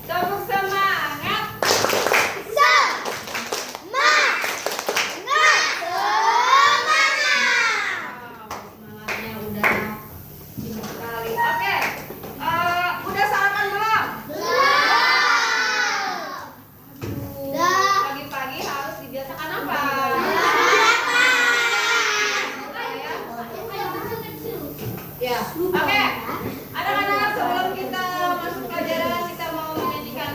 Tepuk semangat. Semangatnya udah tinggi sekali. Oke, udah sarapan belum? Pagi-pagi harus dibiasakan apa? Ya, oke. Anak-anak, sebelum kita masuk pelajaran, kita mau menyanyikan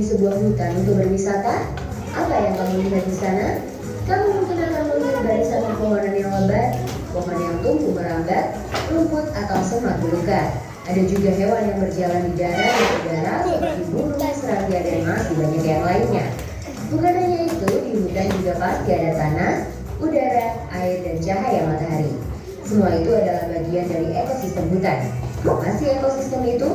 sebuah hutan untuk berwisata? Apa yang kamu lihat di sana? Kamu mungkin akan melihat barisan pepohonan yang lebat, pohon yang tumbuh merambat, rumput atau semak belukar. Ada juga hewan yang berjalan di darat dan udara seperti burung, serangga, dan masih banyak yang lainnya. Bukan hanya itu, di hutan juga pasti ada tanah, udara, air, dan cahaya matahari. Semua itu adalah bagian dari ekosistem hutan. Apa sih ekosistem itu?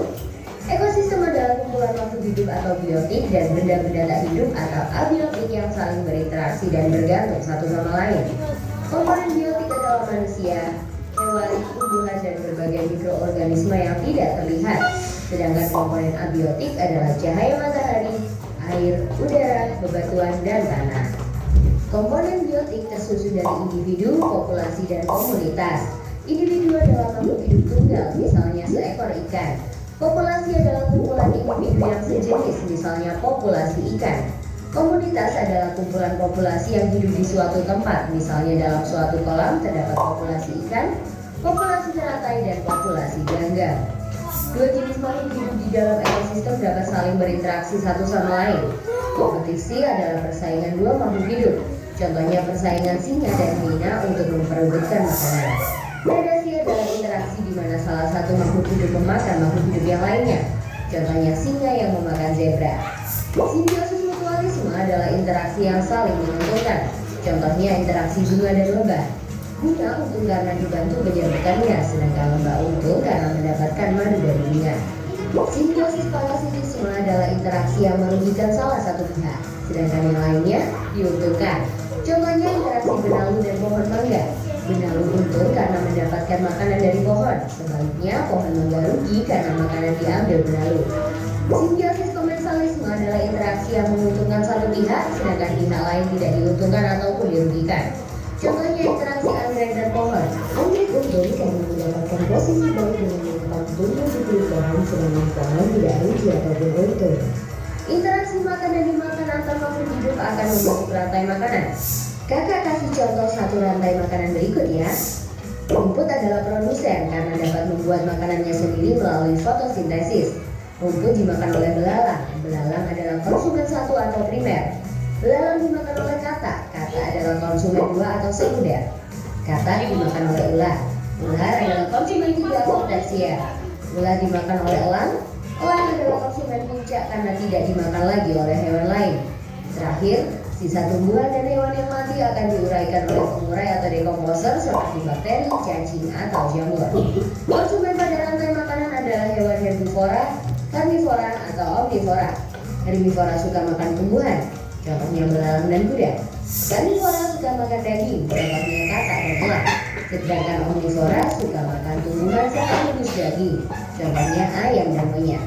Ekosistem adalah kumpulan makhluk hidup atau biotik dan benda-benda tak hidup atau abiotik yang saling berinteraksi dan bergantung satu sama lain. Komponen biotik adalah manusia, hewan, tumbuhan, dan berbagai mikroorganisme yang tidak terlihat. Sedangkan komponen abiotik adalah cahaya matahari, air, udara, bebatuan, dan tanah. Komponen biotik tersusun dari individu, populasi, dan komunitas. Individu adalah makhluk hidup tunggal, misalnya seekor ikan. Populasi adalah kumpulan individu yang sejenis, misalnya populasi ikan. Komunitas adalah kumpulan populasi yang hidup di suatu tempat, misalnya dalam suatu kolam terdapat populasi ikan, populasi teratai, dan populasi ganggang. Dua jenis makhluk hidup di dalam ekosistem dapat saling berinteraksi satu sama lain. Kompetisi adalah persaingan dua makhluk hidup. Contohnya persaingan singa dan hiena untuk memperebutkan makanan. Predasi adalah interaksi di mana salah satu makhluk hidup memakan makhluk hidup yang lainnya. Contohnya singa yang memakan zebra. Simbiosis mutualisme adalah interaksi yang saling menguntungkan. Contohnya interaksi bunga dan lebah. Bunga untung karena dibantu penyerbukannya, sedangkan lebah untung karena mendapatkan madu dari bunga. Simbiosis parasitisme adalah interaksi yang merugikan salah satu pihak, sedangkan yang lainnya diuntungkan. Contohnya interaksi benalu dan pohon mangga. Benalu untung karena mendapatkan makanan dari pohon, sebaliknya pohon mangga rugi karena makanan diambil benalu. Simbiosis komensalisme adalah interaksi yang menguntungkan satu pihak, sedangkan pihak lain tidak diuntungkan ataupun dirugikan. Contohnya interaksi anggrek dan pohon. Anggrek untung karena mendapatkan posisi baik dengan menetap tumbuh di kulit pohon, sedangkan pohon tidak rugi ataupun untung. Interaksi makan dan dimakan antar makhluk hidup akan membentuk rantai makanan. Kakak kasih contoh satu rantai makanan berikut ya. Rumput adalah produsen karena dapat membuat makanannya sendiri melalui fotosintesis. Rumput dimakan oleh belalang. Belalang adalah konsumen satu atau primer. Belalang dimakan oleh katak. Katak adalah konsumen dua atau sekunder. Katak dimakan oleh ular. Ular adalah konsumen tiga atau tersier. Ular dimakan oleh elang. Elang adalah konsumen puncak karena tidak dimakan lagi oleh hewan lain. Terakhir, sisa tumbuhan dan hewan yang mati akan diuraikan oleh pengurai atau dekomposer seperti bakteri, cacing, atau jamur. Konsumen pada rantai makanan adalah hewan herbivora, karnivora, atau omnivora. Herbivora suka makan tumbuhan, contohnya belalang dan kuda. Karnivora suka makan daging, contohnya katak dan elang. Sedangkan omnivora suka makan tumbuhan serta jenis daging, contohnya ayam dan monyet.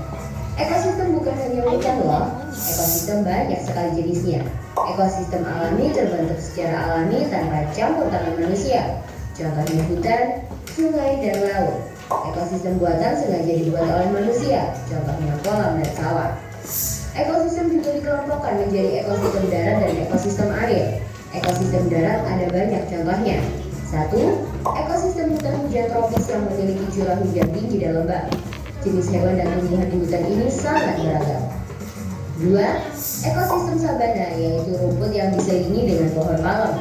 Ekosistem bukan hanya hutan loh, ekosistem banyak sekali jenisnya. Ekosistem alami terbentuk secara alami tanpa campur tangan manusia. Contohnya hutan, sungai, dan laut. Ekosistem buatan sengaja dibuat oleh manusia. Contohnya kolam dan sawah. Ekosistem juga dikelompokkan menjadi ekosistem darat dan ekosistem air. Ekosistem darat ada banyak contohnya. 1. Ekosistem hutan hujan tropis yang memiliki curah hujan tinggi dan lebat. Jenis hewan dan tumbuhan di hutan ini sangat beragam. 2. Ekosistem sabana, yaitu rumput yang diselingi dengan pohon palem.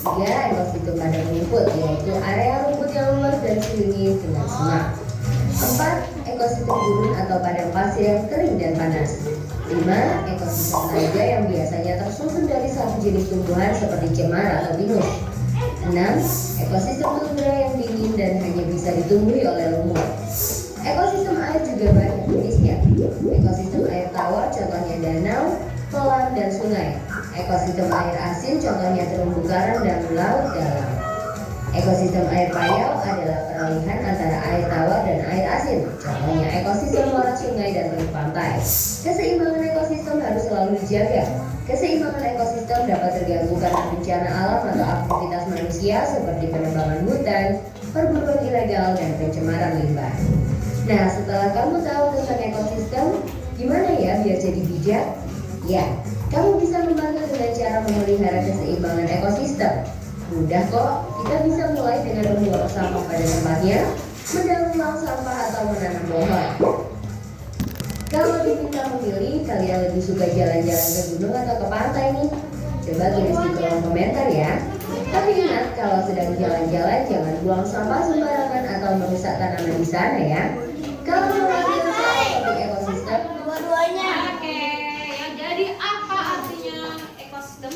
3. Ekosistem padang rumput, yaitu area rumput yang luas dan diselingi dengan semak. 4. Ekosistem gurun atau padang pasir yang kering dan panas. 5. Ekosistem taiga yang biasanya tersusun dari satu jenis tumbuhan seperti cemara atau pinus. 6. Ekosistem tundra yang dingin dan hanya bisa ditumbuhi oleh lumut. Ekosistem air juga banyak jenisnya. Ekosistem air tawar contohnya danau, kolam, dan sungai. Ekosistem air asin contohnya terumbu karang dan laut dalam. Ekosistem air payau adalah peralihan antara air tawar dan air asin. Contohnya ekosistem muara sungai dan teluk pantai. Keseimbangan ekosistem harus selalu dijaga. Keseimbangan ekosistem dapat terganggu karena bencana alam atau aktivitas manusia seperti penebangan hutan, perburuan ilegal, dan pencemaran limbah. Nah, setelah kamu tahu tentang ekosistem, gimana ya biar jadi bijak? Ya, kamu bisa membantu dengan cara memelihara keseimbangan ekosistem. Mudah kok, kita bisa mulai dengan membuang sampah pada tempatnya, mendaur ulang sampah atau menanam pohon. Kalau diminta memilih, kalian lebih lebih suka jalan-jalan ke gunung atau ke pantai nih? Coba tulis di kolom komentar ya. Tapi ingat, kalau sedang jalan-jalan jangan buang sampah sembarangan atau merusak tanaman di sana ya. Kalau mau lanjut soal topik ekosistem, Dua-duanya. Oke, ya jadi apa artinya ekosistem?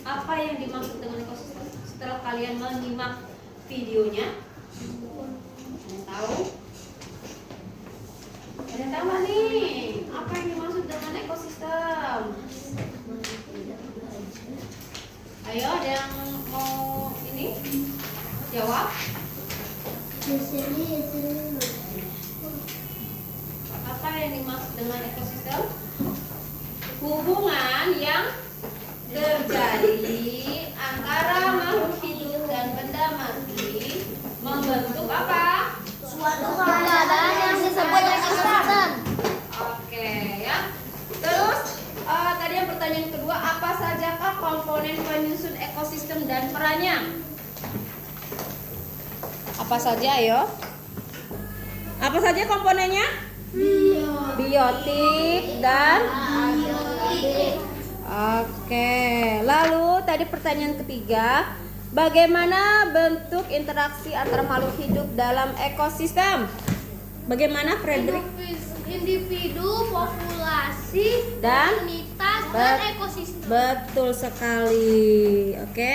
Apa yang dimaksud dengan ekosistem? Setelah kalian menyimak videonya, kalian tahu? Kalian tahu nggak nih? Apa yang dimaksud dengan ekosistem? Ayo, ada yang mau ini jawab? Apa yang dimaksud dengan ekosistem? Hubungan yang terjadi antara makhluk hidup dan benda mati membentuk apa? Suatu keadaan yang disebut ekosistem. Oke ya. Terus tadi yang pertanyaan kedua, apa sajakah komponen penyusun ekosistem dan perannya? Apa saja ayo? Apa saja komponennya? Biotik dan Oke, lalu tadi pertanyaan ketiga, bagaimana bentuk interaksi antara makhluk hidup dalam ekosistem? Bagaimana, Frederick? Individu, populasi, Dan komunitas, dan ekosistem. betul sekali. Oke.